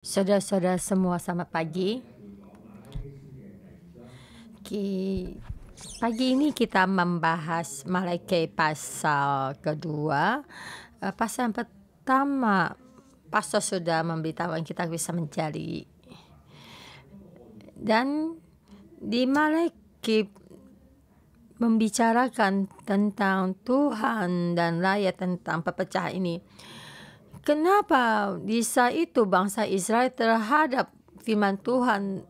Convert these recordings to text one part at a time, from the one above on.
Saudara-saudara semua, selamat pagi. Pagi ini kita membahas Malaiki pasal kedua. Pasal yang pertama, pastor sudah memberitahukan kita bisa mencari. Dan di Malaiki membicarakan tentang Tuhan dan rakyat, tentang perpecahan ini. Kenapa di saat itu bangsa Israel terhadap firman Tuhan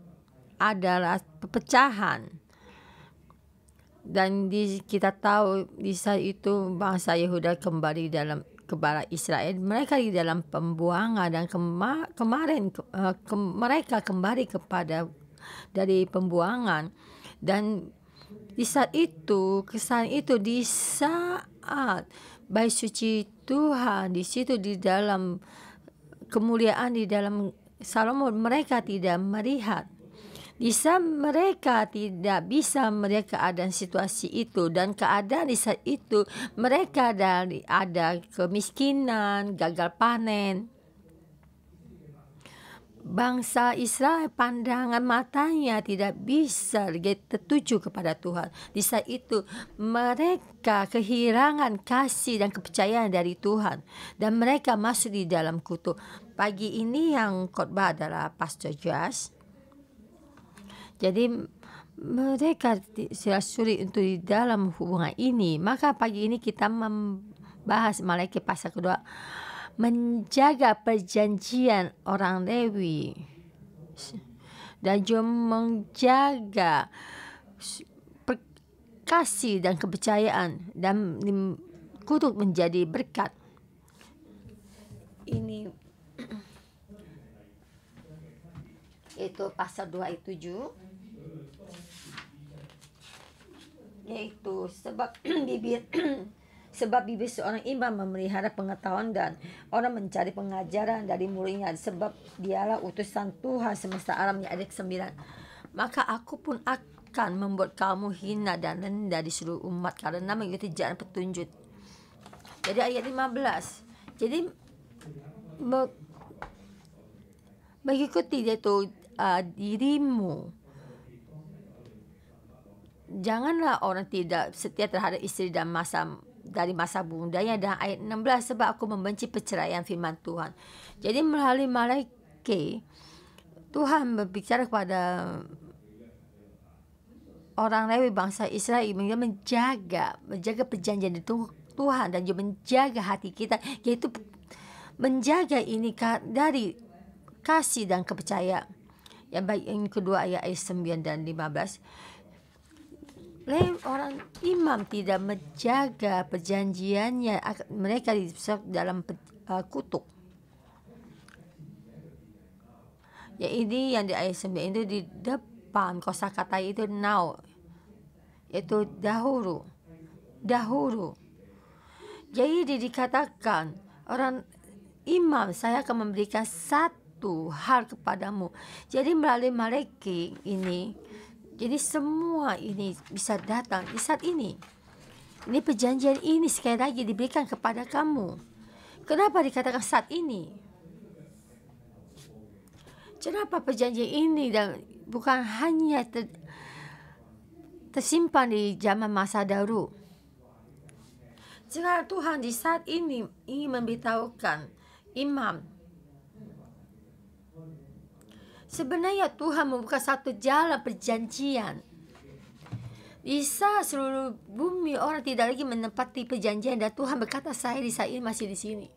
adalah perpecahan? Dan kita tahu di saat itu bangsa Yehuda kembali kepada Israel. Mereka di dalam pembuangan, dan mereka kembali kepada dari pembuangan. Dan di saat itu, kesan itu di saat bait suci Tuhan di situ, di dalam kemuliaan, di dalam Salomo, mereka tidak melihat. Di saat mereka tidak bisa melihat keadaan situasi itu, dan keadaan di saat itu mereka ada kemiskinan, gagal panen. Bangsa Israel pandangan matanya tidak bisa tertuju kepada Tuhan. Di saat itu mereka kehilangan kasih dan kepercayaan dari Tuhan, dan mereka masuk di dalam kutuk. Pagi ini yang khotbah adalah Pastor Josh. Jadi mereka sudah sulit untuk di dalam hubungan ini. Maka pagi ini kita membahas Malaiki pasal kedua, menjaga perjanjian orang Lewi, dan juga menjaga kasih dan kepercayaan, dan kutuk menjadi berkat. Ini itu pasal 2 ayat 7, yaitu sebab bibir seorang imam memelihara pengetahuan, dan orang mencari pengajaran dari muridnya, sebab dialah utusan Tuhan semesta alam. Ayat 9, maka aku pun akan membuat kamu hina dan rendah di seluruh umat karena mengikuti jalan petunjuk. Jadi ayat 15, jadi mengikuti yaitu dirimu. Janganlah orang tidak setia terhadap istri dan dari masa bundanya. Dan ayat 16, sebab aku membenci perceraian, firman Tuhan. Jadi melalui Malaiki, Tuhan berbicara kepada orang Lewi, bangsa Israel, menjaga perjanjian Tuhan, dan juga menjaga hati kita, yaitu menjaga ini dari kasih dan kepercayaan. Yang baik yang kedua ayat 9 dan 15, orang imam tidak menjaga perjanjiannya, mereka dalam kutuk. Ya, ini yang di ayat 9 itu di depan kosakata itu now, yaitu dahulu. Jadi dikatakan orang imam, saya akan memberikan satu hal kepadamu. Jadi melalui Malaiki ini, jadi semua ini bisa datang di saat ini. Ini perjanjian ini sekali lagi diberikan kepada kamu. Kenapa dikatakan saat ini? Kenapa perjanjian ini dan bukan hanya tersimpan di zaman masa dahulu? Jika Tuhan di saat ini ingin memberitahukan imam, sebenarnya Tuhan membuka satu jalan perjanjian. Bisa seluruh bumi orang tidak lagi menempati perjanjian, dan Tuhan berkata, saya di saat ini masih di sini.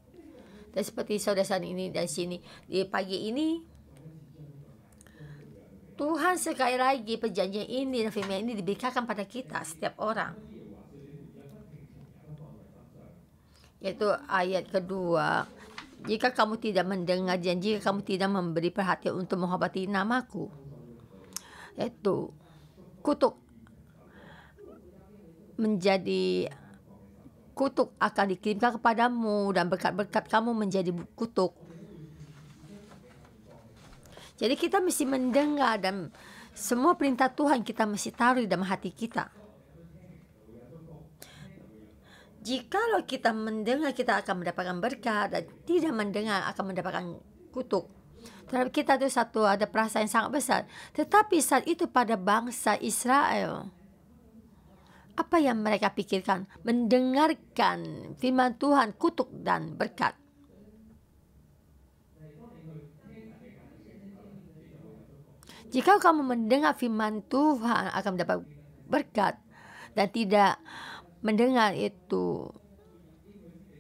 Dan seperti saudara ini dan sini di pagi ini, Tuhan sekali lagi perjanjian ini dan firman ini diberikan pada kita setiap orang. Yaitu ayat kedua, jika kamu tidak mendengar janji, kamu tidak memberi perhatian untuk menghormati namaku, yaitu kutuk akan dikirimkan kepadamu, dan berkat-berkat kamu menjadi kutuk. Jadi kita mesti mendengar, dan semua perintah Tuhan kita mesti taruh dalam hati kita. Jikalau kita mendengar, kita akan mendapatkan berkat, dan tidak mendengar akan mendapatkan kutuk. Terhadap kita itu satu ada perasaan yang sangat besar. Tetapi saat itu pada bangsa Israel, apa yang mereka pikirkan? Mendengarkan firman Tuhan, kutuk dan berkat. Jika kamu mendengar firman Tuhan akan mendapat berkat, dan tidak mendengar itu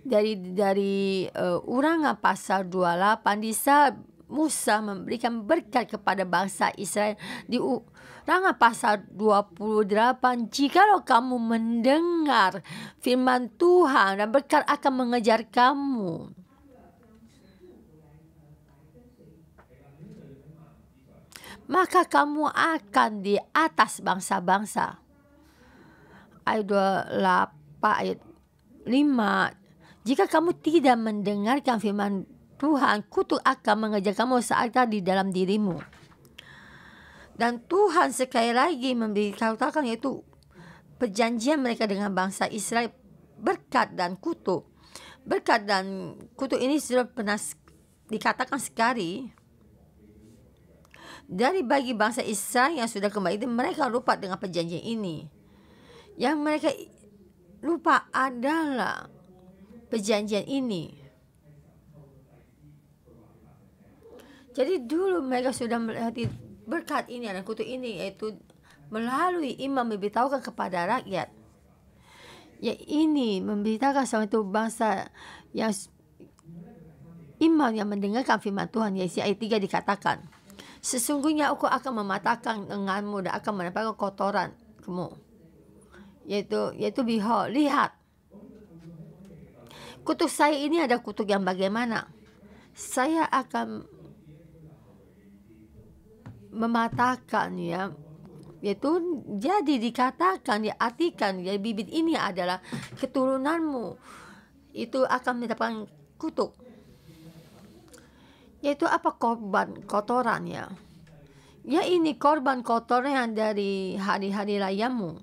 dari Ulangan pasal 28, di saat Musa memberikan berkat kepada bangsa Israel di Ulangan pasal 28, jikalau kamu mendengar firman Tuhan dan berkat akan mengejar kamu. Maka kamu akan di atas bangsa-bangsa. Ayat 28, ayat 5. Jika kamu tidak mendengarkan firman Tuhan, kutuk akan mengejar kamu saat di dalam dirimu. Dan Tuhan sekali lagi memberitakan, yaitu perjanjian mereka dengan bangsa Israel, berkat dan kutuk. Berkat dan kutuk ini sudah pernah dikatakan sekali. Dari bagi bangsa Israel yang sudah kembali, mereka lupa dengan perjanjian ini. Yang mereka lupa adalah perjanjian ini. Jadi dulu mereka sudah melihat berkat ini dan kutuk ini, yaitu melalui imam memberitahukan kepada rakyat. Ya, ini memberitakan sama itu bangsa yang imam yang mendengarkan firman Tuhan. Yesaya ayat 3 dikatakan, sesungguhnya aku akan mematahkan lenganmu dan akan menampakkan kotoran kamu. Yaitu behold, lihat. Kutuk saya ini ada kutuk yang bagaimana? Saya akan mematahkan, ya. Yaitu jadi dikatakan, diartikan, ya, bibit ini adalah keturunanmu. Itu akan mendapatkan kutuk. Yaitu apa? Korban kotoran, ya. Ya, ini korban kotoran dari hari-hari rayamu.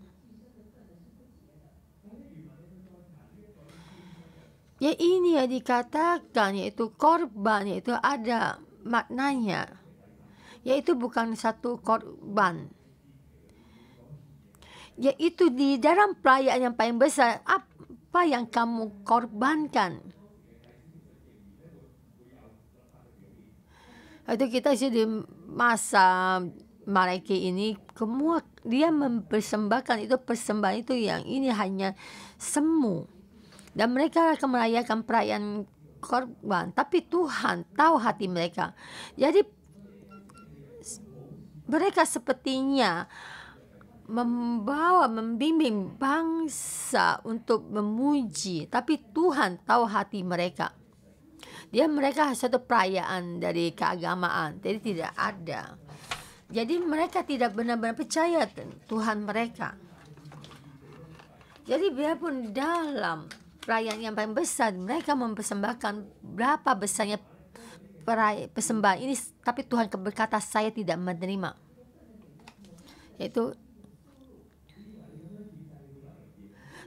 Ya, ini yang dikatakan, yaitu korban, yaitu ada maknanya, yaitu bukan satu korban, yaitu di dalam perayaan yang paling besar, apa yang kamu korbankan. Itu kita di masa mereka ini, semua dia mempersembahkan itu, persembahan itu yang ini hanya semu. Dan mereka akan merayakan perayaan korban, tapi Tuhan tahu hati mereka. Jadi mereka sepertinya membimbing bangsa untuk memuji, tapi Tuhan tahu hati mereka. Mereka satu perayaan dari keagamaan, jadi tidak ada. Jadi mereka tidak benar-benar percaya Tuhan mereka. Jadi biarpun dalam perayaan yang paling besar mereka mempersembahkan berapa besarnya persembahan ini, tapi Tuhan berkata saya tidak menerima. Yaitu,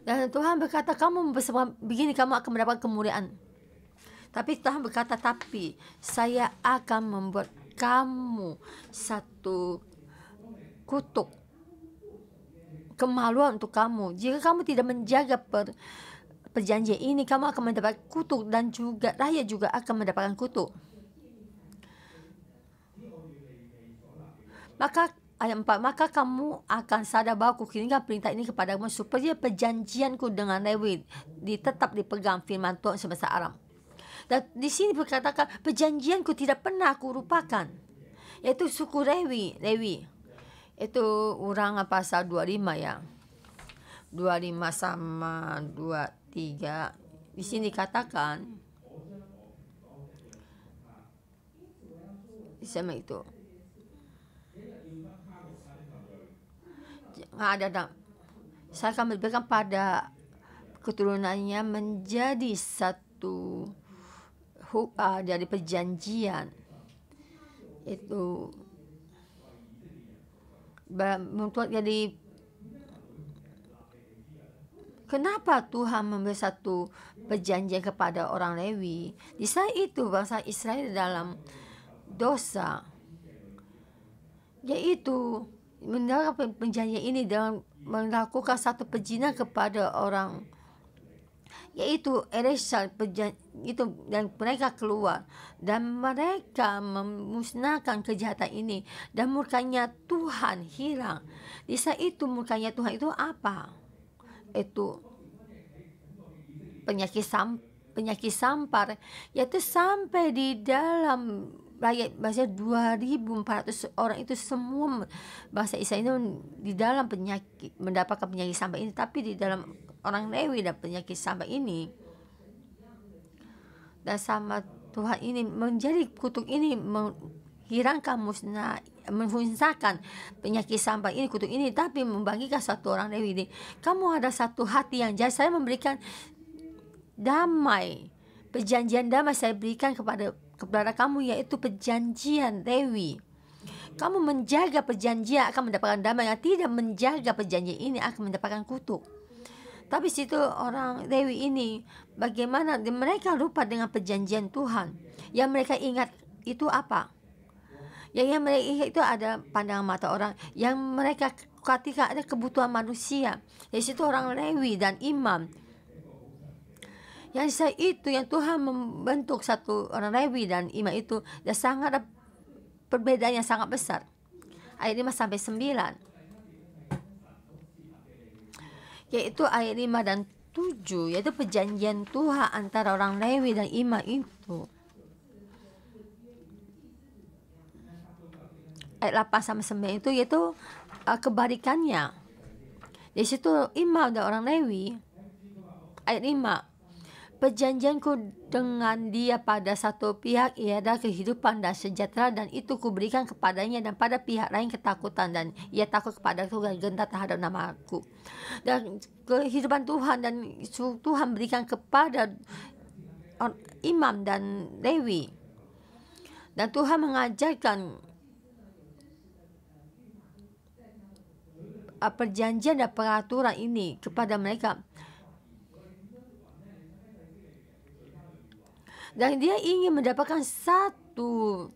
dan Tuhan berkata kamu mempersembahkan begini kamu akan mendapat kemuliaan. Tapi Tuhan berkata, tapi saya akan membuat kamu satu kutuk, kemaluan untuk kamu. Jika kamu tidak menjaga perjanjian ini, kamu akan mendapat kutuk, dan juga rakyat juga akan mendapatkan kutuk. Maka ayat 4, maka kamu akan sadar bahwa kukirimkan perintah ini kepadamu supaya perjanjianku dengan Lewi tetap dipegang, firman Tuhan semesta alam. Dan di sini berkatakan perjanjianku tidak pernah aku lupakan, yaitu suku Lewi. Itu Ulangan pasal 25, ya. 25 sama 23. Di sini dikatakan sama itu. Saya akan memberikan pada keturunannya menjadi satu dari perjanjian. Itu membuat jadi, kenapa Tuhan memberi satu perjanjian kepada orang Lewi? Di saat itu bangsa Israel dalam dosa, yaitu mendapat perjanjian ini dengan melakukan satu pezina kepada orang, yaitu Elisa itu, dan mereka keluar dan mereka memusnahkan kejahatan ini dan murkanya Tuhan hilang. Di saat itu murkanya Tuhan itu apa? Itu penyakit sampar, yaitu sampai di dalam rakyat bahasa 2.400 orang itu semua bahasa Israel ini di dalam penyakit, mendapatkan penyakit sampar ini. Tapi di dalam orang Lewi dan penyakit sampar ini, dan sama Tuhan ini menjadi kutuk ini menghilangkan, menghunuskan penyakit sampar ini, kutuk ini, tapi membagikan satu orang Lewi ini. Kamu ada satu hati yang jahat, saya memberikan damai, perjanjian damai saya berikan kepada kamu, yaitu perjanjian Lewi. Kamu menjaga perjanjian akan mendapatkan damai, yang tidak menjaga perjanjian ini akan mendapatkan kutuk. Tapi situ orang Lewi ini, bagaimana mereka lupa dengan perjanjian Tuhan. Yang mereka ingat itu apa? Yang mereka ingat itu ada pandangan mata orang, yang mereka ketika ada kebutuhan manusia. Di situ orang Lewi dan imam, yang saya itu yang Tuhan membentuk satu orang Lewi dan imam itu, dan sangat ada perbedaan yang sangat besar. Ayat 5 sampai 9, yaitu ayat 5 dan 7, yaitu perjanjian Tuhan antara orang Lewi dan imam itu. Ayat 8 sampai 9 itu yaitu kebalikannya. Di situ imam dan orang Lewi, ayat 5, perjanjianku dengan dia pada satu pihak ialah kehidupan dan sejahtera, dan itu kuberikan kepadanya, dan pada pihak lain ketakutan, dan ia takut kepada Tuhan, gentar terhadap namaku. Dan kehidupan Tuhan dan Tuhan berikan kepada imam dan Lewi, dan Tuhan mengajarkan perjanjian dan peraturan ini kepada mereka. Dan dia ingin mendapatkan satu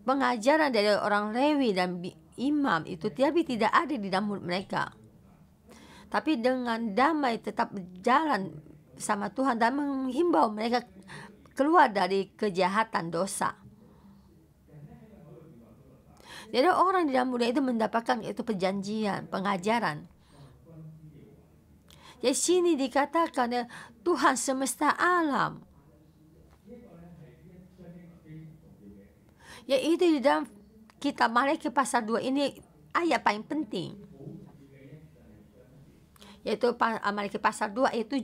pengajaran dari orang Lewi dan imam itu, tapi tidak ada di dalam mulut mereka. Tapi dengan damai tetap berjalan sama Tuhan dan menghimbau mereka keluar dari kejahatan dosa. Jadi orang di dalam mulut itu mendapatkan itu perjanjian, pengajaran. Jadi sini dikatakan Tuhan semesta alam, yaitu di dalam kitab Malaikat pasal 2 ini ayat paling penting, yaitu Malaikat pasal 2 ayat 7,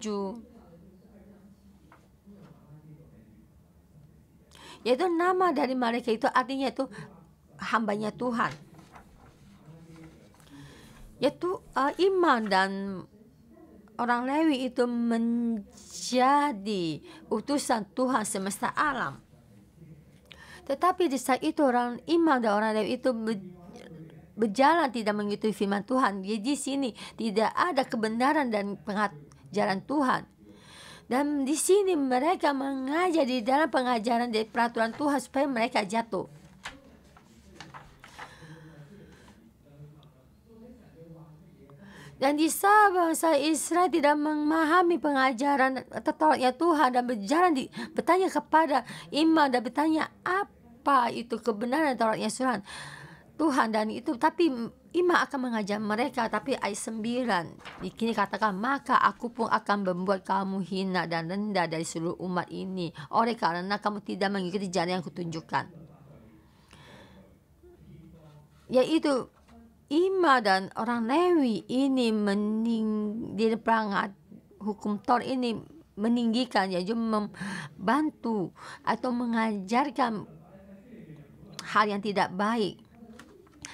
yaitu nama dari malaikat itu artinya itu hambanya Tuhan, yaitu imam dan orang Lewi itu menjadi utusan Tuhan semesta alam. Tetapi di saat itu orang imam dan orang Lewi itu berjalan tidak mengikuti firman Tuhan. Jadi di sini tidak ada kebenaran dan pengajaran Tuhan. Dan di sini mereka mengajar di dalam pengajaran dari peraturan Tuhan supaya mereka jatuh. Dan di saat bangsa Israel tidak memahami pengajaran atau Tauratnya Tuhan dan bertanya kepada imam dan bertanya apa itu kebenaran Tauratnya Tuhan dan itu, tapi imam akan mengajar mereka. Tapi ayat 9 di sini katakan, maka aku pun akan membuat kamu hina dan rendah dari seluruh umat ini, oleh karena kamu tidak mengikuti jalan yang kutunjukkan. Yaitu imam dan orang Lewi ini di perangat hukum Taurat ini meninggikan, yaitu membantu atau mengajarkan hal yang tidak baik.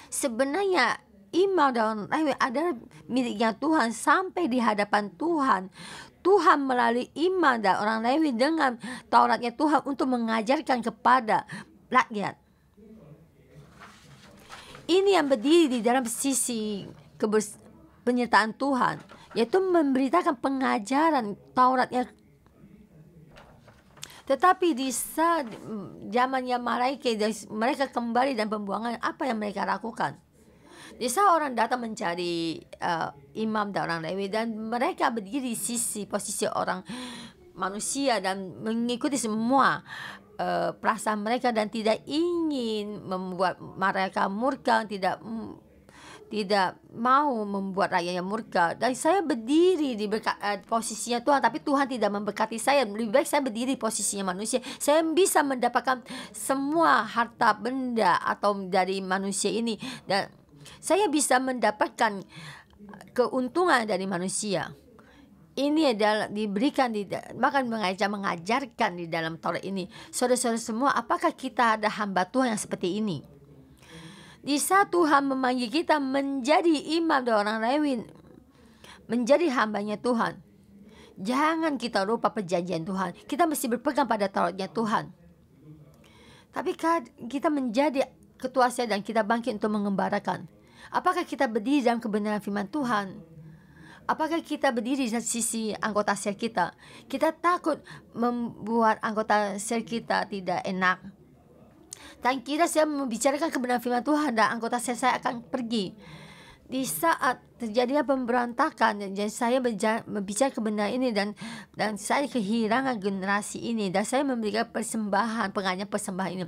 Sebenarnya imam dan orang Lewi adalah miliknya Tuhan sampai di hadapan Tuhan. Tuhan melalui imam dan orang Lewi dengan Tauratnya Tuhan untuk mengajarkan kepada rakyat. Ini yang berdiri di dalam sisi penyertaan Tuhan, yaitu memberitakan pengajaran Tauratnya. Tetapi di saat zamannya mereka kembali dan pembuangan, apa yang mereka lakukan? Di saat orang datang mencari imam dan orang Lewi, dan mereka berdiri di posisi orang manusia dan mengikuti semua perasaan mereka dan tidak ingin membuat mereka murka, tidak mau membuat rakyatnya murka. Dan saya berdiri di posisinya Tuhan, tapi Tuhan tidak memberkati saya. Lebih baik saya berdiri di posisinya manusia. Saya bisa mendapatkan semua harta benda atau dari manusia ini, dan saya bisa mendapatkan keuntungan dari manusia. Ini adalah diberikan bahkan mengajarkan di dalam Taurat ini. Saudara-saudara semua, apakah kita ada hamba Tuhan yang seperti ini? Di saat Tuhan memanggil kita menjadi imam dan orang Lewi, menjadi hambanya Tuhan, jangan kita lupa perjanjian Tuhan. Kita mesti berpegang pada Tauratnya Tuhan. Tapi kita menjadi ketua saya dan kita bangkit untuk mengembarakan. Apakah kita berdiri dalam kebenaran firman Tuhan? Apakah kita berdiri di sisi anggota sel kita? Kita takut membuat anggota sel kita tidak enak. Dan kira saya membicarakan kebenaran firman Tuhan dan anggota sel saya akan pergi. Di saat terjadinya pemberontakan, dan saya berbicara kebenaran ini dan saya kehilangan generasi ini, dan saya memberikan pengajian persembahan ini.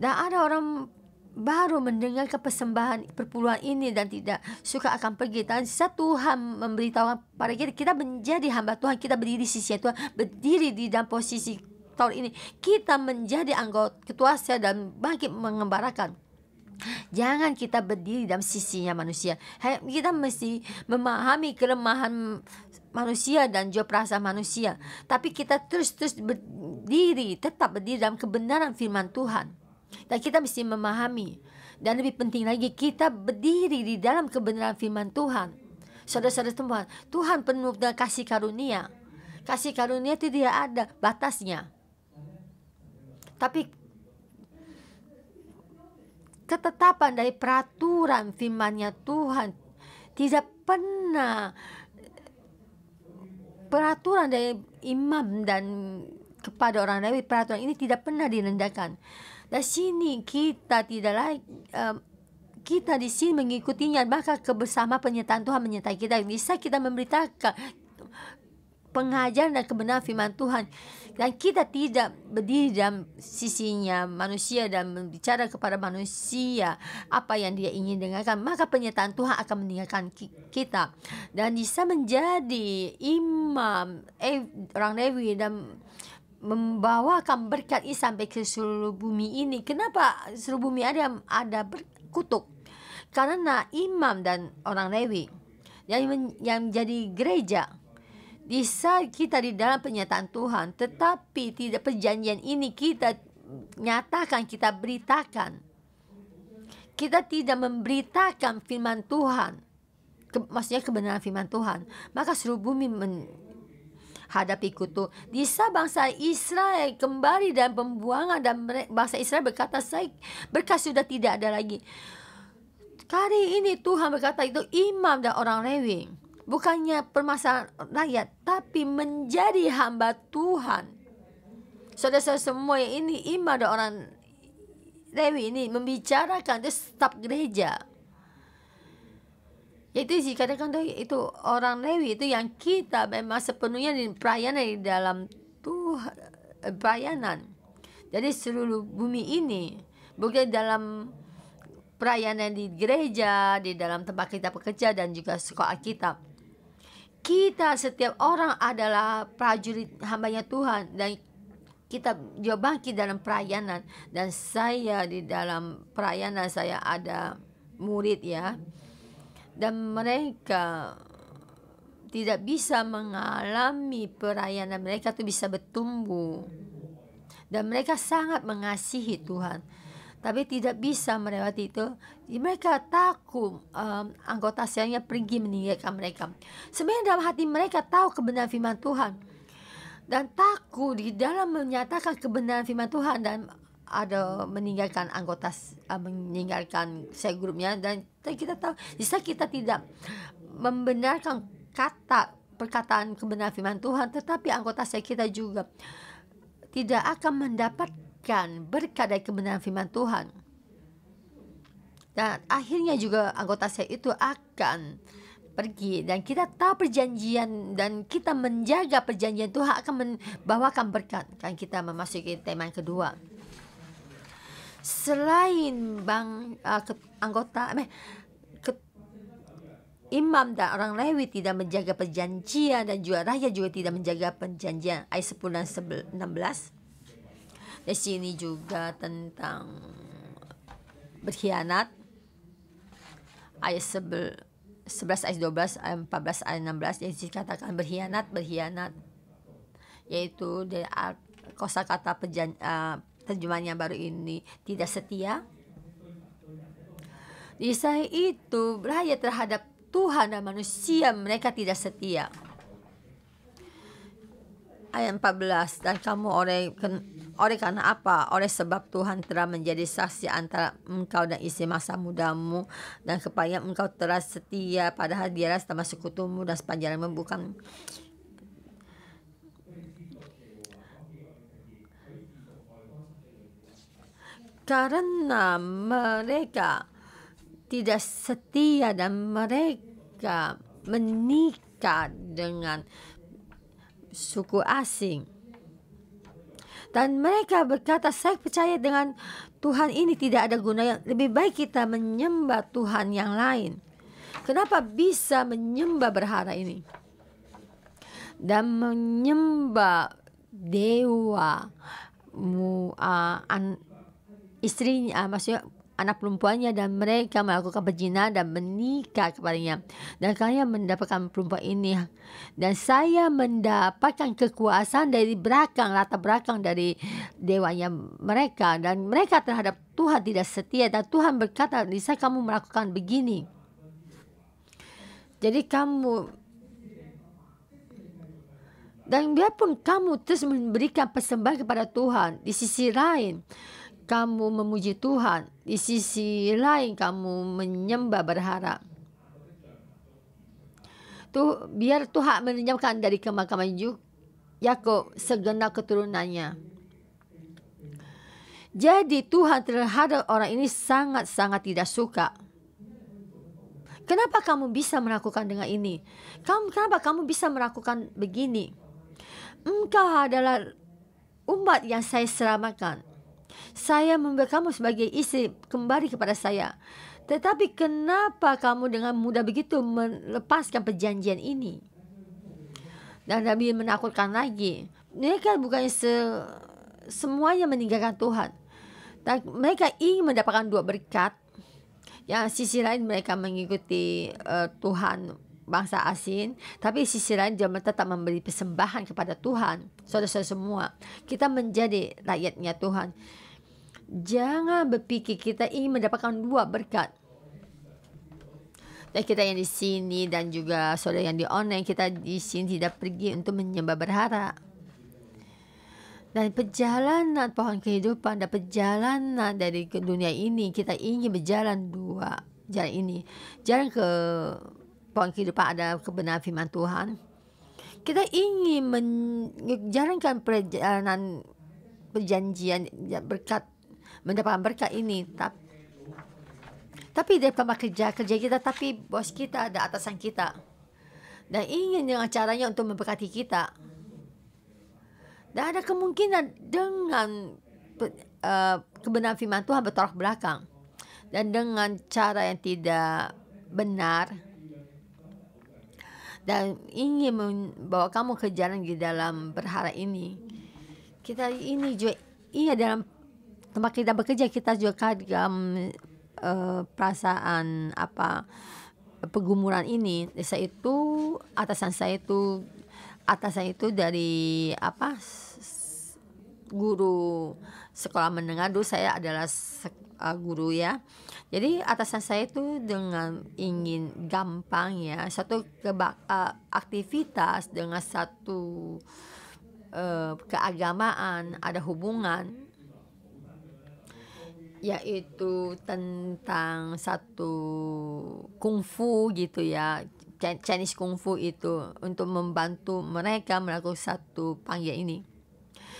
Dan ada orang baru mendengarkan persembahan perpuluhan ini dan tidak suka akan pergi. Dan saat Tuhan memberitahu pada kita menjadi hamba Tuhan, kita berdiri di sisi Tuhan, berdiri di dalam posisi tahun ini, kita menjadi anggota ketua sel dan bangkit mengembarakan. Jangan kita berdiri dalam sisinya manusia. Kita mesti memahami kelemahan manusia dan juga perasaan manusia, tapi kita terus tetap berdiri dalam kebenaran firman Tuhan. Dan kita mesti memahami, dan lebih penting lagi, kita berdiri di dalam kebenaran firman Tuhan. Saudara-saudara Tuhan, Tuhan penuh dengan kasih karunia. Kasih karunia itu tidak ada batasnya. Tapi ketetapan dari peraturan firman-Nya Tuhan tidak pernah, peraturan dari imam dan kepada orang Lewi, peraturan ini tidak pernah direndahkan. Di sini kita tidak lagi kita di sini mengikutinya, maka kebersamaan penyertaan Tuhan menyertai kita. Bisa kita memberitakan pengajaran dan kebenaran firman Tuhan, dan kita tidak berdiri dalam sisinya manusia dan berbicara kepada manusia apa yang dia ingin dengarkan, maka penyertaan Tuhan akan meninggalkan kita dan bisa menjadi imam orang Lewi dan membawakan berkat ini sampai ke seluruh bumi ini. Kenapa seluruh bumi ada berkutuk? Karena imam dan orang Lewi yang menjadi gereja, bisa kita di dalam penyataan Tuhan, tetapi tidak perjanjian ini kita nyatakan, kita beritakan. Kita tidak memberitakan firman Tuhan, maksudnya kebenaran firman Tuhan, maka seluruh bumi hadapi kutuk. Di saat bangsa Israel kembali dan pembuangan, dan bangsa Israel berkata, berkat sudah tidak ada lagi. Kali ini Tuhan berkata itu imam dan orang Lewi, bukannya permasalahan rakyat, tapi menjadi hamba Tuhan. Saudara-saudara semua, yang ini imam dan orang Lewi ini membicarakan itu staf gereja. Itu dikatakan itu orang Lewi itu yang kita memang sepenuhnya di pelayanan di dalam Tuhan, pelayanan. Jadi seluruh bumi ini, bukan dalam pelayanan di gereja, di dalam tempat kita bekerja dan juga sekolah kita. Kita setiap orang adalah prajurit hambanya Tuhan, dan kita juga bangkit dalam pelayanan. Dan saya di dalam pelayanan, saya ada murid ya, dan mereka tidak bisa mengalami pelayanan mereka itu bisa bertumbuh, dan mereka sangat mengasihi Tuhan, tapi tidak bisa melewati itu. Mereka takut anggota selnya pergi meninggalkan mereka. Sebenarnya dalam hati mereka tahu kebenaran firman Tuhan, dan takut di dalam menyatakan kebenaran firman Tuhan, dan ada meninggalkan anggota, meninggalkan sel grupnya. Dan kita tahu, jika kita tidak membenarkan perkataan kebenaran firman Tuhan, tetapi anggota sel kita juga tidak akan mendapatkan berkat dari kebenaran firman Tuhan. Dan akhirnya juga anggota sel itu akan pergi, dan kita tahu perjanjian dan kita menjaga perjanjian, Tuhan akan membawakan berkat. Kan kita memasuki tema yang kedua. Selain imam dan orang Lewi tidak menjaga perjanjian, dan juga rakyat juga tidak menjaga perjanjian. Ayat 10 dan 16. Di sini juga tentang berkhianat. Ayat 11 ayat 12, ayat 14 ayat 16, yang dikatakan berkhianat, yaitu dari kosakata terjemahan yang baru ini, tidak setia. Di saya itu rakyat terhadap Tuhan dan manusia, mereka tidak setia. Ayat 14, dan kamu oleh karena apa? Oleh sebab Tuhan telah menjadi saksi antara engkau dan istri masa mudamu, dan kepada engkau telah setia, padahal dialah sama sekutumu dan sepanjang bukan. Karena mereka tidak setia dan mereka menikah dengan suku asing, dan mereka berkata, saya percaya dengan Tuhan ini tidak ada gunanya, lebih baik kita menyembah Tuhan yang lain. Kenapa bisa menyembah berhala ini dan menyembah dewa istrinya, maksudnya anak perempuannya, dan mereka melakukan perzinahan dan menikah kepadanya, dan kalian mendapatkan perempuan ini, dan saya mendapatkan kekuasaan dari latar belakang dari dewanya mereka, dan mereka terhadap Tuhan tidak setia, dan Tuhan berkata, bisa kamu melakukan begini. Jadi kamu, dan biarpun kamu terus memberikan persembahan kepada Tuhan, di sisi lain kamu memuji Tuhan, di sisi lain kamu menyembah berhala. Biar Tuhan menjauhkan dari kemakaman Yakub segenap keturunannya. Jadi Tuhan terhadap orang ini sangat-sangat tidak suka. Kenapa kamu bisa melakukan dengan ini? Kenapa kamu bisa melakukan begini? Engkau adalah umat yang saya selamatkan. Saya memberi kamu sebagai istri kembali kepada saya. Tetapi kenapa kamu dengan mudah begitu melepaskan perjanjian ini? Dan Nabi menakutkan lagi. Mereka bukan semuanya meninggalkan Tuhan. Dan mereka ingin mendapatkan dua berkat. Yang sisi lain mereka mengikuti Tuhan bangsa asing, tapi sisi lain dia tetap memberi persembahan kepada Tuhan. Saudara-saudara semua, kita menjadi rakyatnya Tuhan. Jangan berpikir kita ingin mendapatkan dua berkat. Dan kita yang di sini dan juga saudara yang di online, kita di sini tidak pergi untuk menyembah berhala. Dan perjalanan pohon kehidupan dan perjalanan dari ke dunia ini, kita ingin berjalan dua jalan ini. Jalan ke pohon kehidupan ada kebenaran firman Tuhan. Kita ingin menjalankan perjalanan perjanjian berkat, mendapatkan berkat ini, tapi dari tempat kerja kita, tapi bos kita ada atasan kita, dan ingin dengan caranya untuk memberkati kita. Dan ada kemungkinan dengan kebenaran firman Tuhan bertolak belakang, dan dengan cara yang tidak benar, dan ingin membawa kamu ke jalan di dalam berhala ini. Kita ini juga dalam tempat kita bekerja, kita juga dalam perasaan pergumulan ini. Saya itu atasan itu dari guru sekolah menengah. Dulu saya adalah guru ya. Jadi atasan saya itu dengan ingin gampang ya, satu aktivitas dengan satu keagamaan ada hubungan, yaitu tentang satu kungfu gitu ya, Chinese kungfu itu, untuk membantu mereka melakukan satu panggilan ini.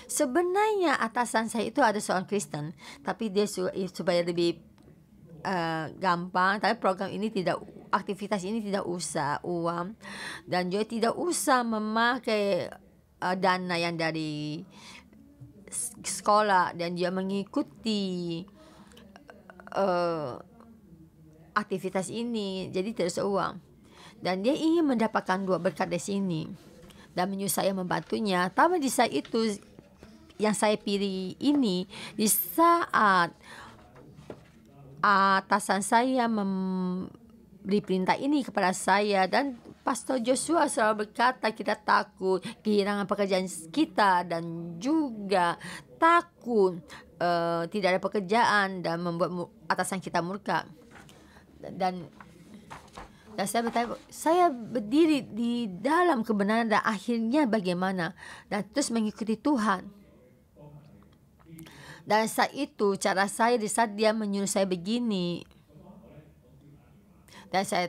Sebenarnya atasan saya itu ada seorang Kristen, tapi dia supaya lebih gampang, tapi program ini tidak, aktivitas ini tidak usah uang, dan juga tidak usah memakai dana yang dari sekolah, dan dia mengikuti aktivitas ini, jadi tidak usah uang. Dan dia ingin mendapatkan 2 berkat dari sini, dan menyuruh saya membantunya. Tapi di saat itu yang saya pilih ini, di saat atasan saya memberi perintah ini kepada saya, dan Pastor Joshua selalu berkata kita takut kehilangan pekerjaan kita, dan juga takut tidak ada pekerjaan dan membuat atasan kita murka. Dan saya bertanya, saya berdiri di dalam kebenaran dan akhirnya bagaimana, dan terus mengikuti Tuhan. Dan saat itu cara saya, di saat dia menyuruh saya begini, dan saya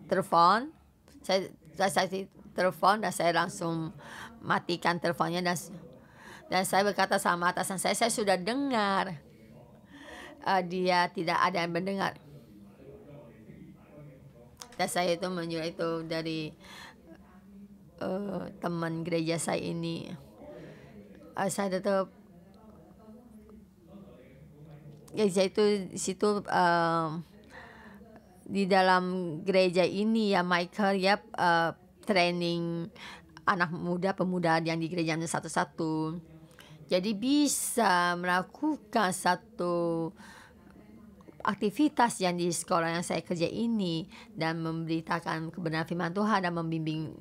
telepon, saya telepon, dan saya langsung matikan teleponnya, dan saya berkata sama atasan saya sudah dengar. Dia tidak ada yang mendengar. Dan saya itu menyuruh itu dari teman gereja saya ini. Saya tetap gereja itu di situ, di dalam gereja ini ya Michael ya, training anak muda pemuda yang di gereja satu-satu. Jadi bisa melakukan satu aktivitas yang di sekolah yang saya kerja ini, dan memberitakan kebenaran firman Tuhan dan membimbing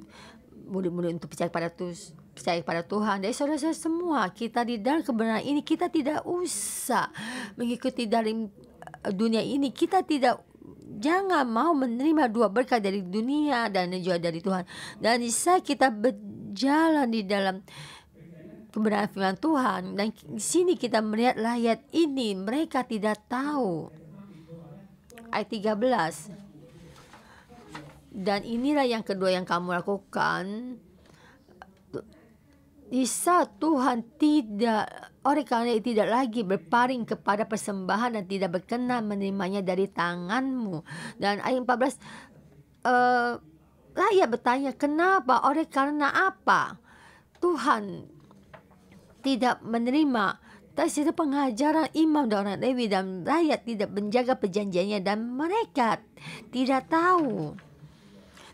murid-murid untuk percaya kepada Tuhan. Dari saudara-saudara semua, kita di dalam kebenaran ini, kita tidak usah mengikuti dari dunia ini. Kita jangan mau menerima 2 berkat dari dunia dan juga dari Tuhan. Dan bisa kita berjalan di dalam kebenaran firman Tuhan. Dan di sini kita melihat rakyat ini, mereka tidak tahu. Ayat 13. Dan inilah yang kedua yang kamu lakukan. Di saat Tuhan oleh karena tidak lagi berpaling kepada persembahan dan tidak berkenan menerimanya dari tanganmu. Dan ayat 14, rakyat bertanya, kenapa? Oleh karena apa Tuhan tidak menerima? Dari situ pengajaran imam dan orang Lewi, dan rakyat tidak menjaga perjanjiannya, dan mereka tidak tahu.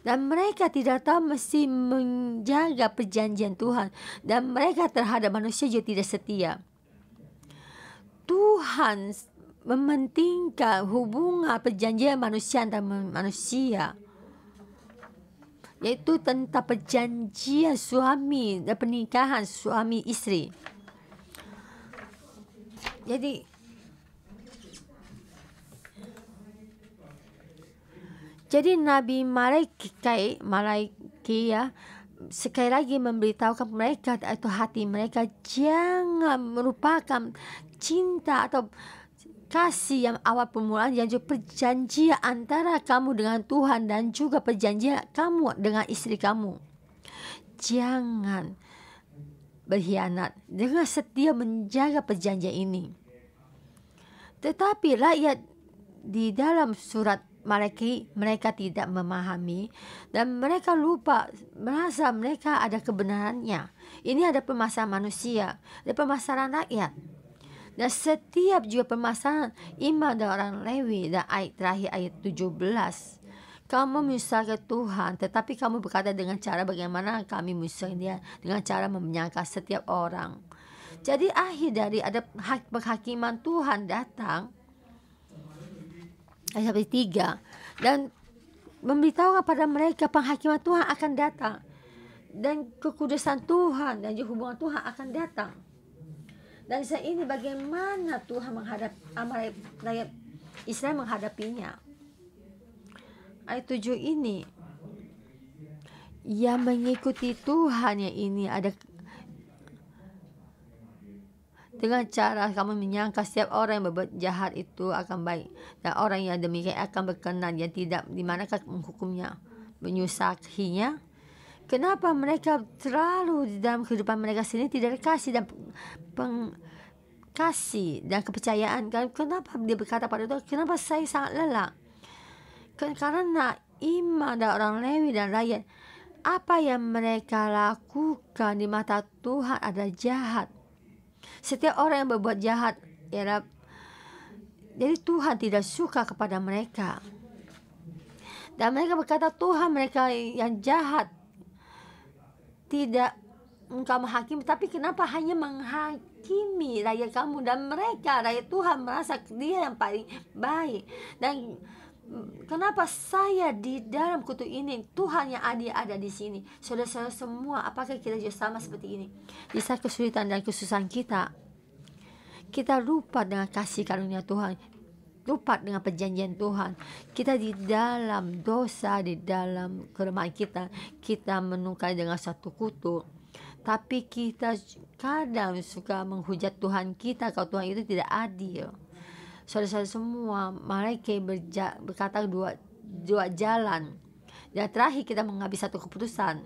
Dan mereka tidak tahu mesti menjaga perjanjian Tuhan. Dan mereka terhadap manusia juga tidak setia. Tuhan mementingkan hubungan perjanjian manusia antara manusia, yaitu tentang perjanjian suami dan pernikahan suami istri. Jadi Nabi Malaikai ya, sekali lagi memberitahukan mereka atau hati mereka, jangan merupakan cinta atau kasih yang awal permulaan, yang juga perjanjian antara kamu dengan Tuhan dan juga perjanjian kamu dengan istri kamu. Jangan berkhianat, dengan setia menjaga perjanjian ini. Tetapi rakyat di dalam surat Malaki, mereka tidak memahami, dan mereka lupa, merasa mereka ada kebenarannya. Ini ada permasalahan manusia, ada permasalahan rakyat. Dan setiap juga permasalahan imam dan orang Lewi. Dan ayat terakhir, ayat 17. Kamu menyusahkan Tuhan, tetapi kamu berkata dengan cara bagaimana kami menyusahkan dia, dengan cara menyangka setiap orang. Jadi akhir dari ada penghakiman Tuhan datang, ayat 3, dan memberitahu kepada mereka penghakiman Tuhan akan datang, dan kekudusan Tuhan dan juga hubungan Tuhan akan datang. Dan saat ini bagaimana Tuhan rakyat Israel menghadapinya. Ayat 7 ini, yang mengikuti Tuhan yang ini ada dengan cara kamu menyangka setiap orang yang berbuat jahat itu akan baik, dan orang yang demikian akan berkenan, yang tidak dimanakah menghukumnya, menyusahinya. Kenapa mereka terlalu di dalam kehidupan mereka sendiri tidak ada kasih dan kasih dan kepercayaan? Kenapa dia berkata pada Tuhan, kenapa saya sangat lelah? Karena imam dan orang Lewi dan rakyat, apa yang mereka lakukan di mata Tuhan adalah jahat. Setiap orang yang berbuat jahat ialah, jadi Tuhan tidak suka kepada mereka. Dan mereka berkata, Tuhan, mereka yang jahat tidak engkau menghakimi, tapi kenapa hanya menghakimi rakyat kamu? Dan mereka, rakyat Tuhan, merasa dia yang paling baik. Dan kenapa saya di dalam kutuk ini, Tuhan yang adil ada di sini? Saudara-saudara semua, apakah kita juga sama seperti ini? Di saat kesulitan dan kesusahan kita lupa dengan kasih karunia Tuhan, lupa dengan perjanjian Tuhan. Kita di dalam dosa, di dalam kelemahan kita menungkai dengan satu kutuk. Tapi kita kadang suka menghujat Tuhan kita kalau Tuhan itu tidak adil. Saudara-saudara semua, mereka berkata dua jalan. Dan terakhir kita mengambil satu keputusan.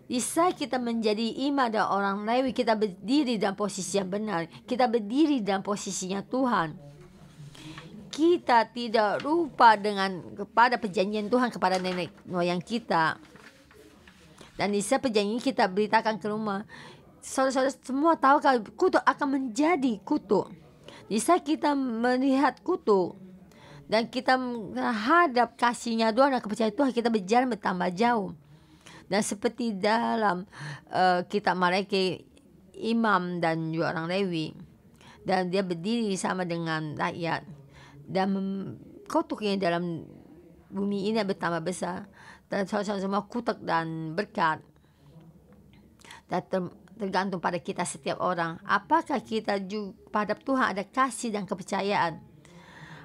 Di saat kita menjadi imam dan orang Lewi, kita berdiri dalam posisi yang benar. Kita berdiri dalam posisinya Tuhan. Kita tidak lupa kepada perjanjian Tuhan kepada nenek moyang kita. Dan di saat perjanjian kita beritakan ke rumah, saudara-saudara semua tahu kalau kutuk akan menjadi kutuk. Di saat kita melihat kutuk dan kita menghadap kasihnya Tuhan dan kepercayaan Tuhan, kita berjalan bertambah jauh. Dan seperti dalam kitab mereka, imam dan juga orang Lewi, dan dia berdiri sama dengan rakyat, dan kutuknya dalam bumi ini bertambah besar, dan semua kutuk dan berkat, dan tergantung pada kita setiap orang. Apakah kita juga pada Tuhan ada kasih dan kepercayaan?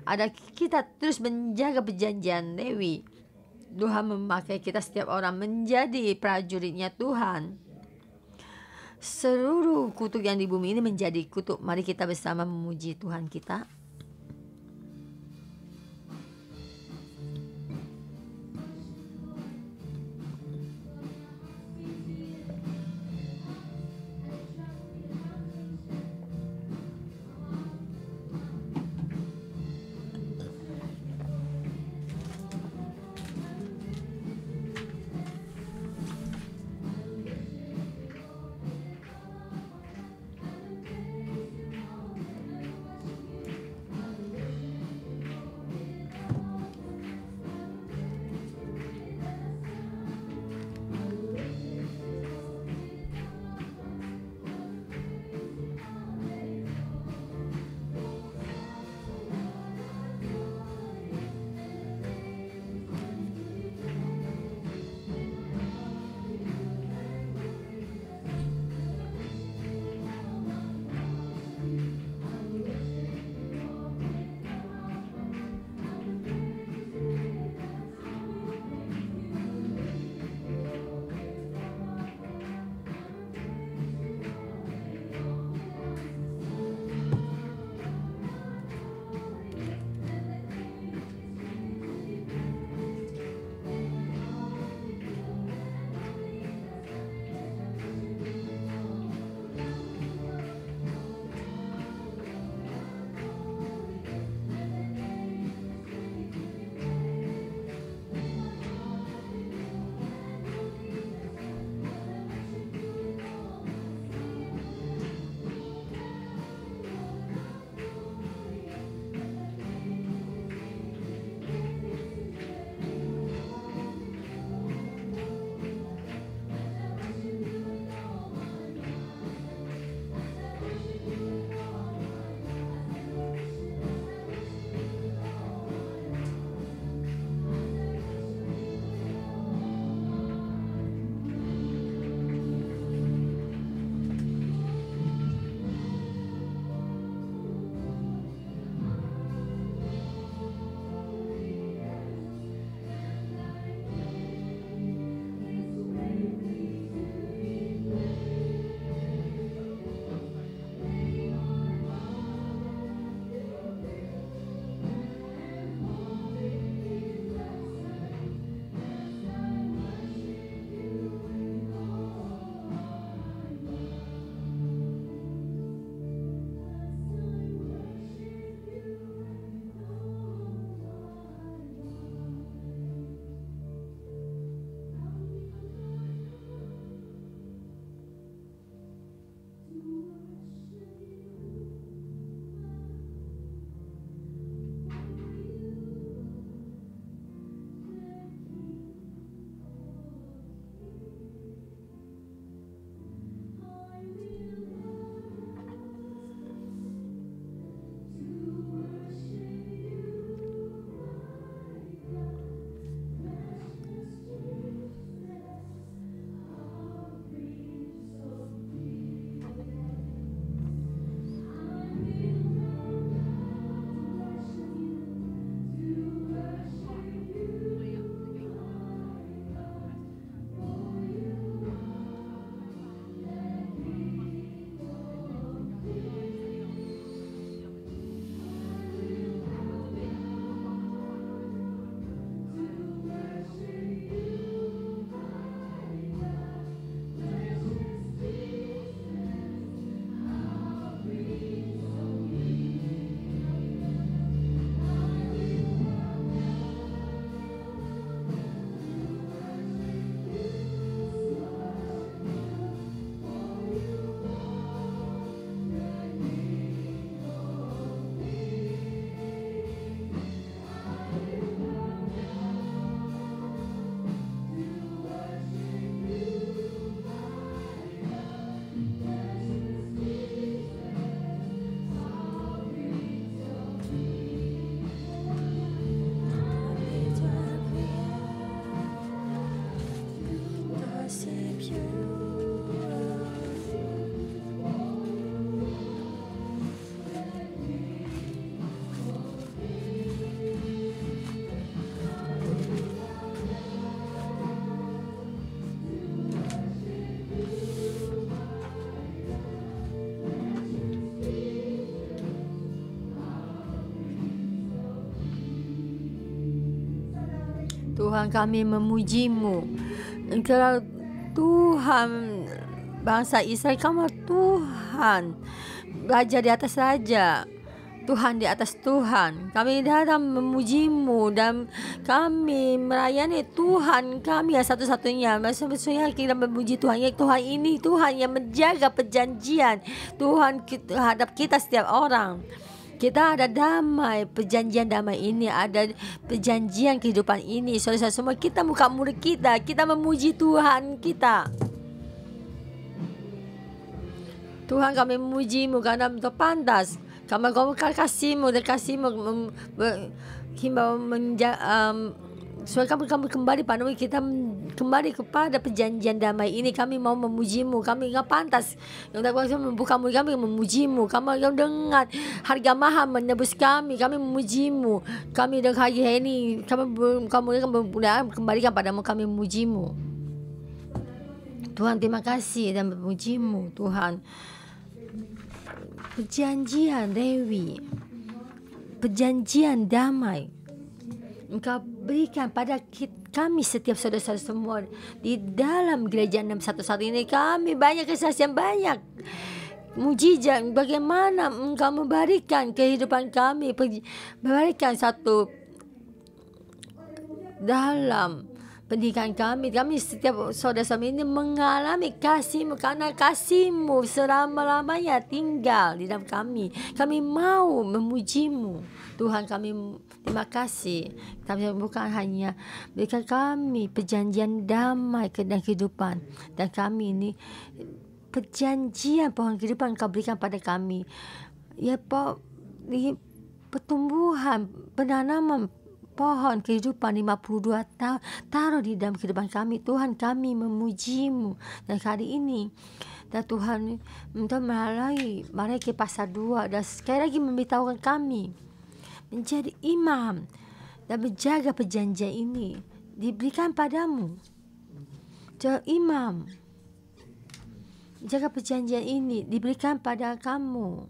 Ada kita terus menjaga perjanjian Lewi? Tuhan memakai kita setiap orang menjadi prajuritnya Tuhan. Seluruh kutuk yang di bumi ini menjadi kutuk. Mari kita bersama memuji Tuhan kita. Tuhan, kami memuji-Mu. Engkau Tuhan bangsa Israel, Kamu Tuhan, Raja di atas Raja, Tuhan di atas Tuhan. Kami datang memuji-Mu dan kami melayani Tuhan kami yang satu-satunya. Maksudnya kita memuji Tuhan. Ya, Tuhan ini Tuhan yang menjaga perjanjian Tuhan terhadap kita setiap orang. Kita ada damai, perjanjian damai ini, ada perjanjian kehidupan ini. Saudara-saudara semua, kita buka mulut kita memuji Tuhan kita. Tuhan, kami memuji-Mu karena Engkau pantas. Kami kasih-Mu dan kasih-Mu himbau supaya kami kembali pada kita, kembali kepada perjanjian damai ini. Kami mau memuji-Mu, kami enggak pantas. Yang membuka mulut kami memuji-Mu. Kamu yang dengan harga mahal menebus kami memuji-Mu. Kami dengan hari ini kamu kembalikan padamu, kami memuji-Mu. Tuhan, terima kasih dan memuji-Mu Tuhan. Perjanjian Lewi, perjanjian damai Engkau berikan pada kami setiap saudara-saudara semua di dalam gereja 611 ini. Kami banyak kesaksian, banyak mujizat bagaimana Engkau memberikan kehidupan kami, memberikan satu dalam pendidikan kami. Kami setiap saudara-saudara ini mengalami kasih-Mu, karena kasih-Mu selama-lamanya tinggal di dalam kami. Kami mau memuji-Mu Tuhan. Kami terima kasih. Kami bukan hanya berikan kami perjanjian damai dan kehidupan, dan kami ini perjanjian pohon kehidupan Kau berikan pada kami. Ya Pak, pertumbuhan penanaman pohon kehidupan 52 tahun taruh di dalam kehidupan kami. Tuhan, kami memuji-Mu. Dan kali ini dan Tuhan untuk melalui Malaikat pasal 2 dan sekali lagi memberitahukan kami menjadi imam dan menjaga perjanjian ini diberikan padamu. Jadi imam, jaga perjanjian ini diberikan pada kamu.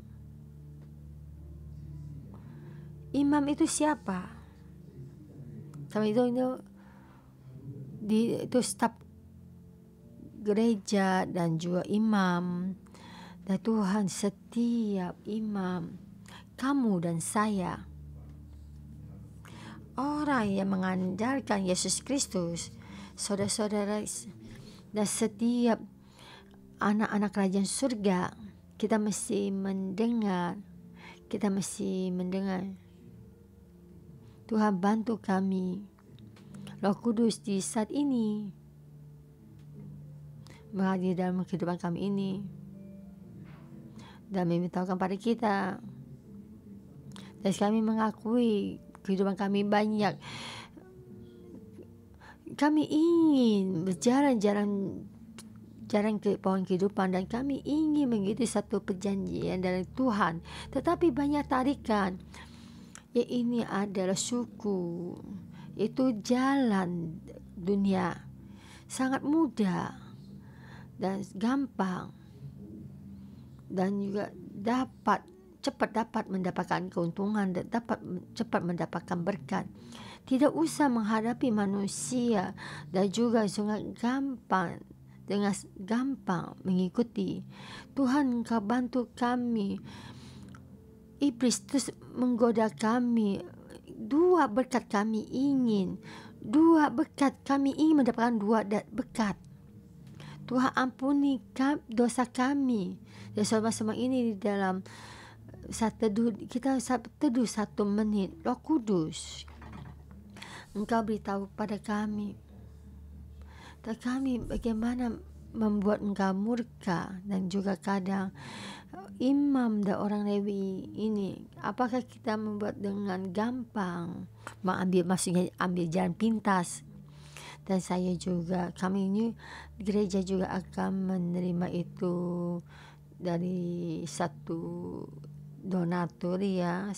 Imam itu siapa? Kami itu staf gereja dan juga imam. Dan Tuhan, setiap imam, kamu dan saya, orang yang mengandalkan Yesus Kristus, saudara-saudara, dan setiap anak-anak kerajaan surga, kita mesti mendengar. Tuhan, bantu kami, Roh Kudus, di saat ini mengalir dalam kehidupan kami ini dan memberitahukan pada kita. Dan kami mengakui kehidupan kami banyak. Kami ingin berjalan ke pohon kehidupan dan kami ingin mengikuti satu perjanjian dari Tuhan, tetapi banyak tarikan. Ya, ini adalah suku, itu jalan dunia sangat mudah dan gampang, dan juga cepat dapat mendapatkan keuntungan dan dapat cepat mendapatkan berkat. Tidak usah menghadapi manusia dan juga sangat gampang, dengan gampang mengikuti. Tuhan, Kau bantu kami. Iblis terus menggoda kami. Dua berkat kami ingin mendapatkan dua berkat. Tuhan, ampuni dosa kami. Dan sama-sama ini di dalam kita teduh 1 menit. Roh Kudus, Engkau beritahu pada kami, dan kami bagaimana membuat Engkau murka. Dan juga kadang imam dan orang Lewi ini, apakah kita membuat dengan gampang, ambil jalan pintas. Dan kami ini gereja juga akan menerima itu dari satu donatur, ya,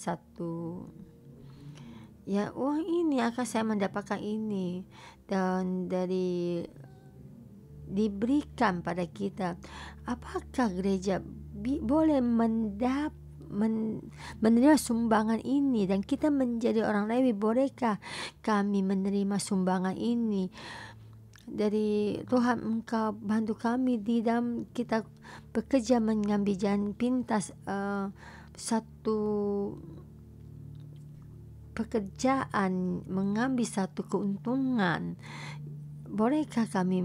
uang ini akan saya mendapatkan ini, dan diberikan pada kita. Apakah gereja boleh menerima sumbangan ini dan kita menjadi orang Lewi, bolehkah kami menerima sumbangan ini dari Tuhan? Engkau bantu kami di dalam kita bekerja mengambil jalan pintas, satu pekerjaan, mengambil satu keuntungan. Bolehkah kami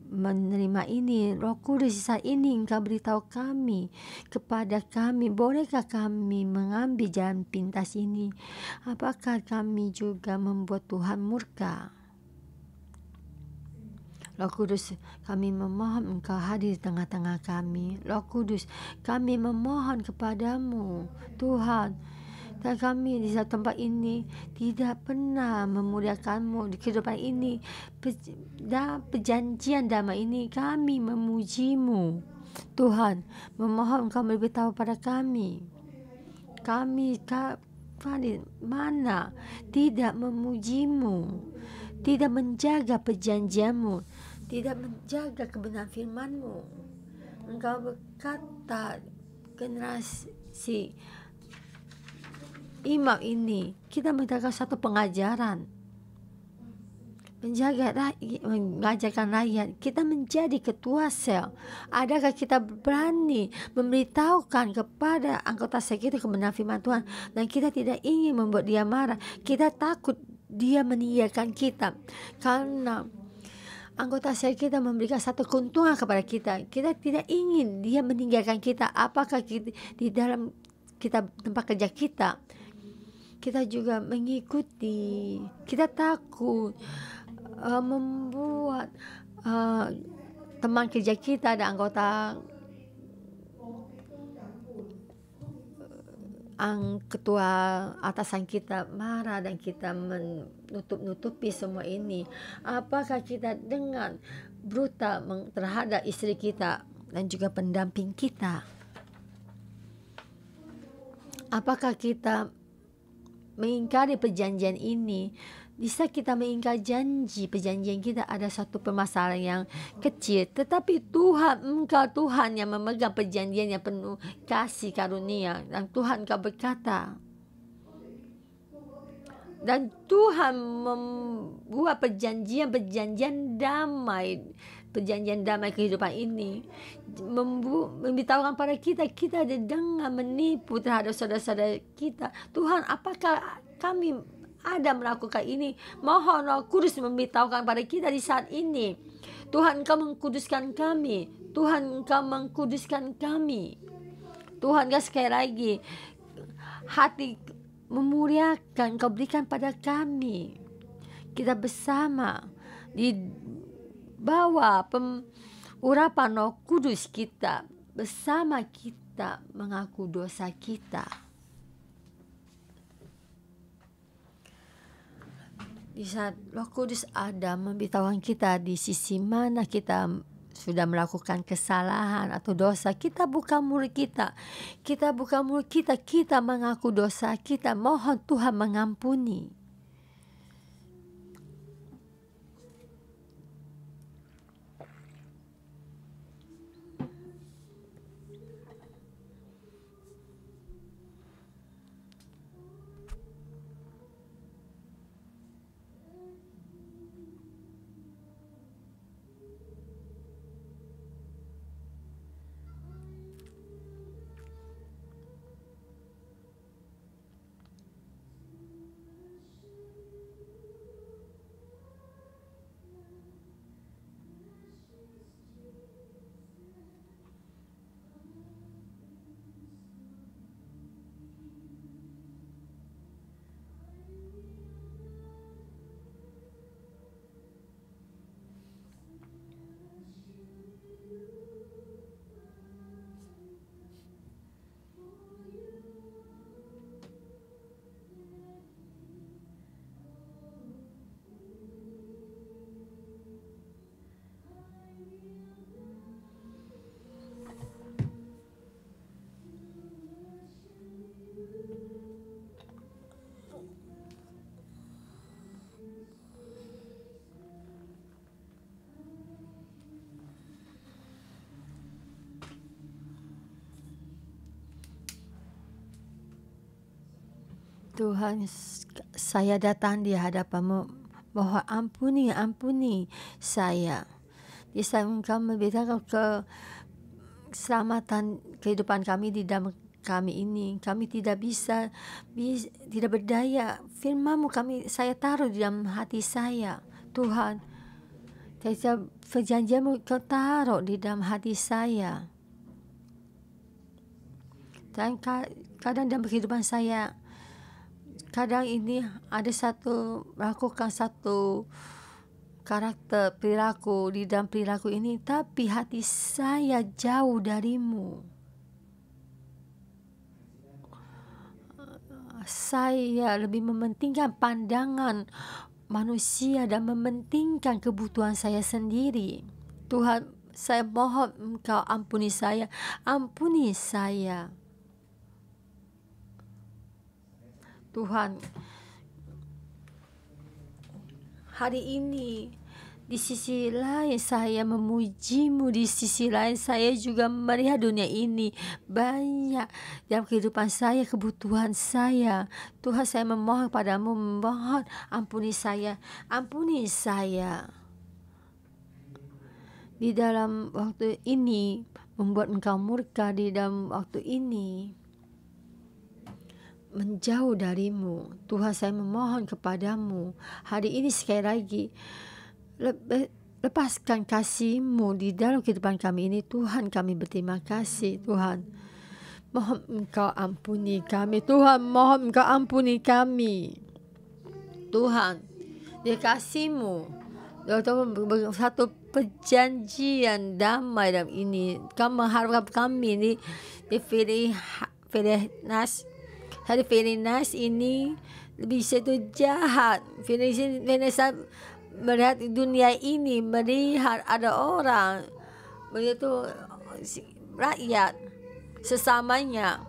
menerima ini? Roh Kudus, saat ini Engkau beritahu kami, kepada kami, bolehkah kami mengambil jalan pintas ini? Apakah kami juga membuat Tuhan murka? Roh Kudus, kami memohon Engkau hadir di tengah-tengah kami. Roh Kudus, kami memohon kepadamu, Tuhan. Dan kami di satu tempat ini tidak pernah memuliakan-Mu. Di kehidupan ini, perjanjian damai ini, kami memuji-Mu. Tuhan, memohon Engkau memberitahu pada kami. Kami mana tidak memuji-Mu, tidak menjaga perjanjian-Mu, tidak menjaga kebenaran firman-Mu. Engkau berkata, generasi imam ini, kita mendapatkan satu pengajaran, mengajarkan rakyat. Kita menjadi ketua sel. Adakah kita berani memberitahukan kepada anggota sel kita kebenaran firman Tuhan, dan kita tidak ingin membuat dia marah? Kita takut dia meninggalkan kita karena anggota sel kita memberikan satu keuntungan kepada kita. Kita tidak ingin dia meninggalkan kita. Apakah kita, di dalam kita tempat kerja kita juga mengikuti? Kita takut membuat teman kerja kita dan anggota ketua atasan kita marah dan kita menutup-nutupi semua ini. Apakah kita dengan brutal terhadap istri kita dan juga pendamping kita? Apakah kita mengingkari perjanjian ini? Bisa kita mengingkari janji perjanjian kita, ada satu permasalahan yang kecil, tetapi Tuhan, Engkau Tuhan yang memegang perjanjian yang penuh kasih karunia, dan Tuhan Engkau berkata, dan Tuhan membuat perjanjian damai, perjanjian damai kehidupan ini, memberitahukan pada kita ada dengan menipu terhadap saudara-saudara kita. Tuhan, apakah kami ada melakukan ini? Mohon Roh Kudus memberitahukan pada kita di saat ini. Tuhan, Engkau mengkuduskan kami. Tuhan, Engkau mengkuduskan kami. Tuhan, Engkau sekali lagi hati memuliakan Engkau berikan pada kami. Kita bersama di bawah urapan Roh Kudus, kita bersama, kita mengaku dosa kita. Di saat Roh Kudus ada memberitahukan kita di sisi mana kita sudah melakukan kesalahan atau dosa, kita buka mulut kita. Kita mengaku dosa kita. Mohon Tuhan mengampuni. Tuhan, saya datang di hadapan-Mu, mohon ampuni saya. Di saat Engkau memberitakan keselamatan kehidupan kami di dalam kami ini, kami tidak bisa tidak berdaya. Firman-Mu saya taruh di dalam hati saya, Tuhan. Perjanjian-Mu Kau taruh di dalam hati saya. Dan kadang dalam kehidupan saya, kadang ini ada melakukan satu karakter perilaku di dalam perilaku ini, tapi hati saya jauh dari-Mu. Saya lebih mementingkan pandangan manusia dan mementingkan kebutuhan saya sendiri. Tuhan, saya mohon Engkau ampuni saya. Tuhan, hari ini di sisi lain saya memuji-Mu, di sisi lain saya juga melihat dunia ini banyak dalam kehidupan saya, kebutuhan saya. Tuhan, saya memohon padamu, mohon ampuni saya. Di dalam waktu ini membuat Engkau murka, di dalam waktu ini menjauh dari-Mu. Tuhan, saya memohon kepadamu hari ini sekali lagi, lepaskan kasih-Mu di dalam kehidupan kami ini. Tuhan, kami berterima kasih. Tuhan, mohon Engkau ampuni kami. Tuhan, mohon Engkau ampuni kami. Tuhan, di kasih-Mu, satu perjanjian damai dalam ini. Kau mengharapkan kami ini di Filinas ini bisa itu jahat. Filinas melihat dunia ini, melihat ada orang begitu, rakyat sesamanya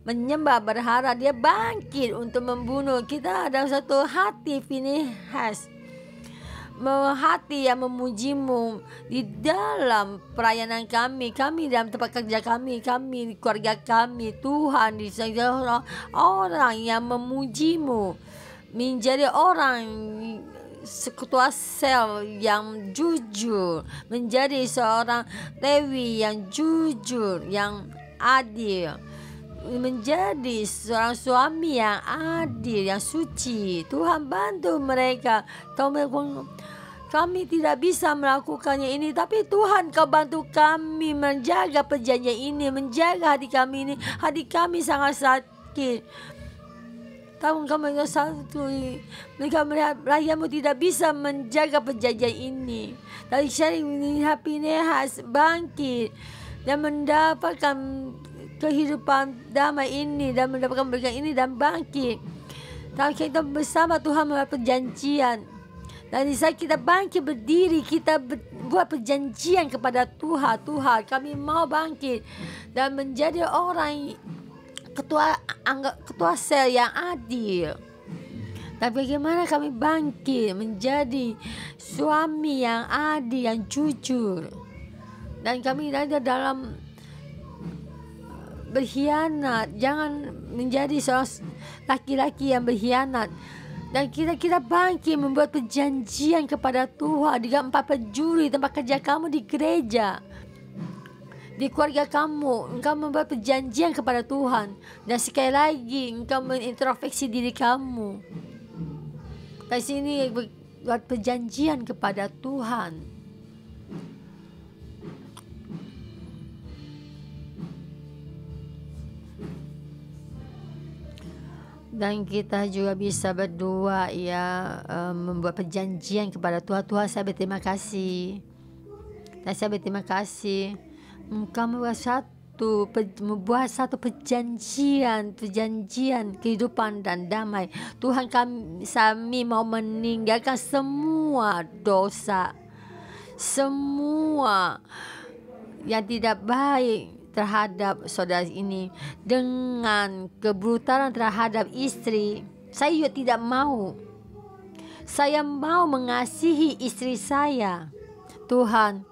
menyembah berharap dia bangkit untuk membunuh. Kita ada satu hati Finehas, hati yang memuji-Mu di dalam pelayanan kami dalam tempat kerja kami, keluarga kami. Tuhan, di sana orang yang memuji-Mu, menjadi orang ketua sel yang jujur, menjadi seorang Lewi yang jujur, yang adil, menjadi seorang suami yang adil, yang suci. Tuhan, bantu mereka. Kami tidak bisa melakukannya ini, tapi Tuhan, Kau bantu kami menjaga perjanjian ini, menjaga hati kami ini. Hati kami sangat sakit. Tahun kami satu, mereka melihat rakyatmu tidak bisa menjaga perjanjian ini. Tapi saya melihat Finehas bangkit dan mendapatkan kehidupan damai ini dan mendapatkan berkat ini dan bangkit. Dan kita bersama Tuhan membuat perjanjian. Dan di saat kita bangkit berdiri, kita buat perjanjian kepada Tuhan. Tuhan, kami mau bangkit dan menjadi orang ketua sel yang adil. Tapi bagaimana kami bangkit menjadi suami yang adil, yang jujur. Dan kami ada dalam berkhianat. Jangan menjadi seorang laki-laki yang berkhianat. Dan kita bangkit membuat perjanjian kepada Tuhan di empat penjuru, tempat kerja kamu, di gereja, di keluarga kamu. Engkau membuat perjanjian kepada Tuhan. Dan sekali lagi engkau mengintrospeksi diri kamu. Di sini buat perjanjian kepada Tuhan. Dan kita juga bisa berdoa membuat perjanjian kepada Tuhan. Tuhan, saya berterima kasih. Dan saya berterima kasih Engkau membuat satu perjanjian kehidupan dan damai. Tuhan, kami mau meninggalkan semua dosa, semua yang tidak baik terhadap saudara ini, dengan kebrutalan terhadap istri. Saya juga tidak mau. Saya mau mengasihi istri saya. Tuhan,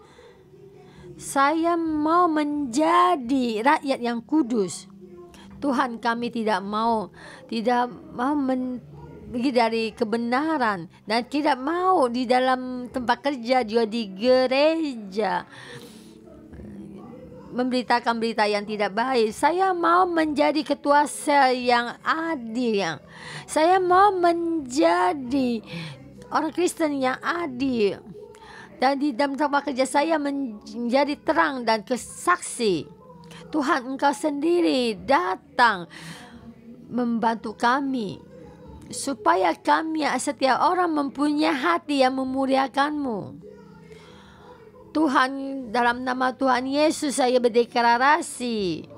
saya mau menjadi rakyat yang kudus. Tuhan, kami tidak mau pergi dari kebenaran, dan tidak mau di dalam tempat kerja juga di gereja memberitakan berita yang tidak baik. Saya mau menjadi ketua sel yang adil. Saya mau menjadi orang Kristen yang adil. Dan di dalam tempat kerja saya menjadi terang dan kesaksi. Tuhan, Engkau sendiri datang membantu kami, supaya kami setiap orang mempunyai hati yang memuliakan-Mu. Tuhan, dalam nama Tuhan Yesus saya berdeklarasi,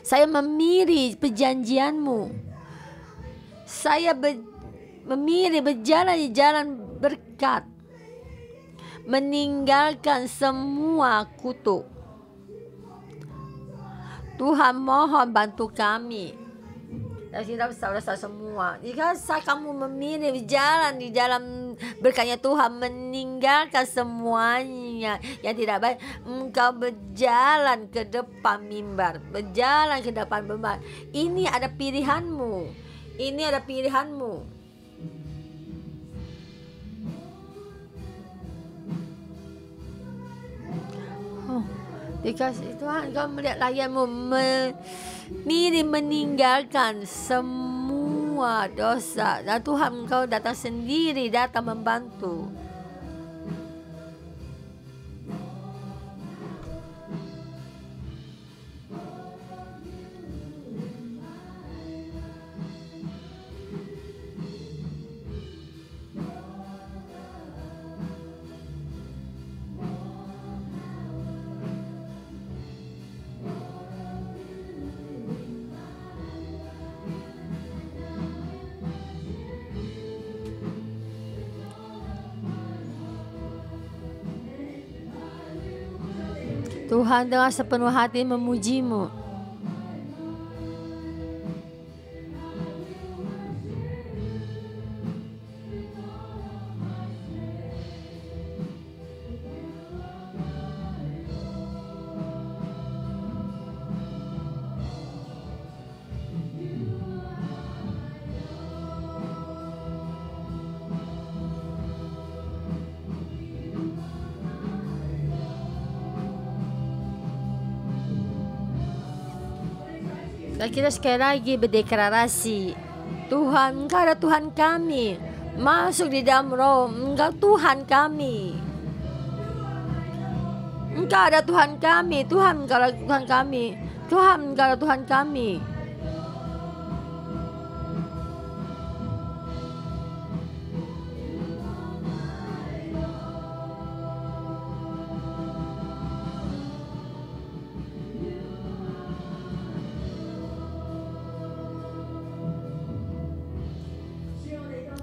saya memilih perjanjian-Mu. Saya memilih berjalan di jalan berkat, meninggalkan semua kutuk. Tuhan, mohon bantu kami. Dan kita saudara-saudara semua, jika kamu memilih berjalan di dalam berkatnya Tuhan, meninggalkan semuanya yang tidak baik, engkau berjalan ke depan mimbar, berjalan ke depan mimbar. Ini ada pilihanmu. Ini ada pilihanmu. Dikasih Tuhan, kau melihat layarmu memilih meninggalkan semua dosa, dan Tuhan, Engkau datang sendiri, datang membantu. Tuhan dengan sepenuh hati memuji-Mu. Dan kita sekali lagi berdeklarasi, Tuhan, Engkau adalah Tuhan kami. Masuk di dalam roh, Engkau Tuhan kami. Engkau adalah Tuhan kami. Tuhan, Engkau adalah Tuhan kami. Tuhan, Engkau adalah Tuhan kami.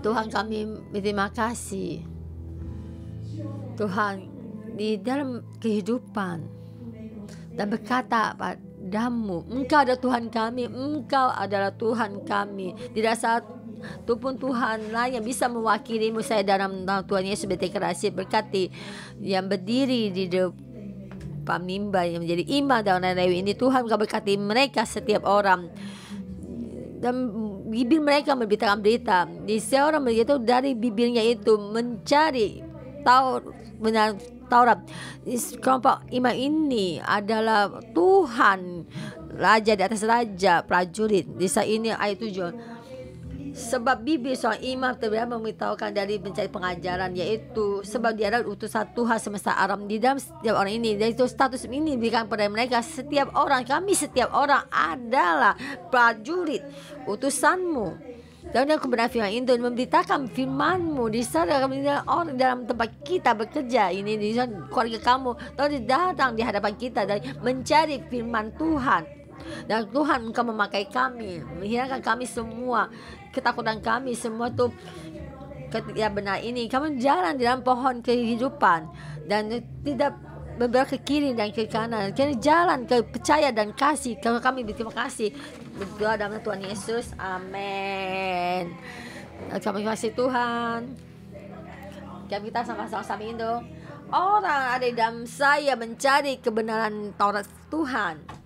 Tuhan, kami berterima kasih. Tuhan, di dalam kehidupan dan berkata padamu, Engkau adalah Tuhan kami, Engkau adalah Tuhan kami. Tidak satu pun Tuhan lain yang bisa mewakilimu. Saya dalam nama Tuhan Yesus berdeklarasi, berkati yang berdiri di depan mimbar yang menjadi imam dan Lewi ini, Tuhan, Engkau berkati mereka setiap orang, dan bibir mereka memberitakan berita. Di seorang begitu dari bibirnya itu mencari Taurat. Kelompok imam ini adalah Tuhan, raja di atas raja, prajurit. Di saat ini ayat 7. Sebab bibir seorang imam terbiasa memberitahukan dari mencari pengajaran, yaitu sebab dia adalah utusan Tuhan semesta alam di dalam setiap orang ini. Dan itu status ini diberikan kepada mereka. Setiap orang, kami setiap orang adalah prajurit utusanmu. Dan kebenaran firman itu memberitakan firman-Mu di sana orang dalam tempat kita bekerja ini, di keluarga kamu, tahu datang di hadapan kita dan mencari firman Tuhan. Dan Tuhan, Engkau memakai kami, menghilangkan kami semua ketakutan kami semua tuh yang benar ini. Kami jalan di dalam pohon kehidupan dan tidak berbelok ke kiri dan ke kanan. Kami jalan ke percaya dan kasih. Kalau kami berterima kasih, berdoa dalam Tuhan Yesus, amin. Kami kasih Tuhan. Kita sama-sama itu, orang ada di dalam saya mencari kebenaran Taurat Tuhan.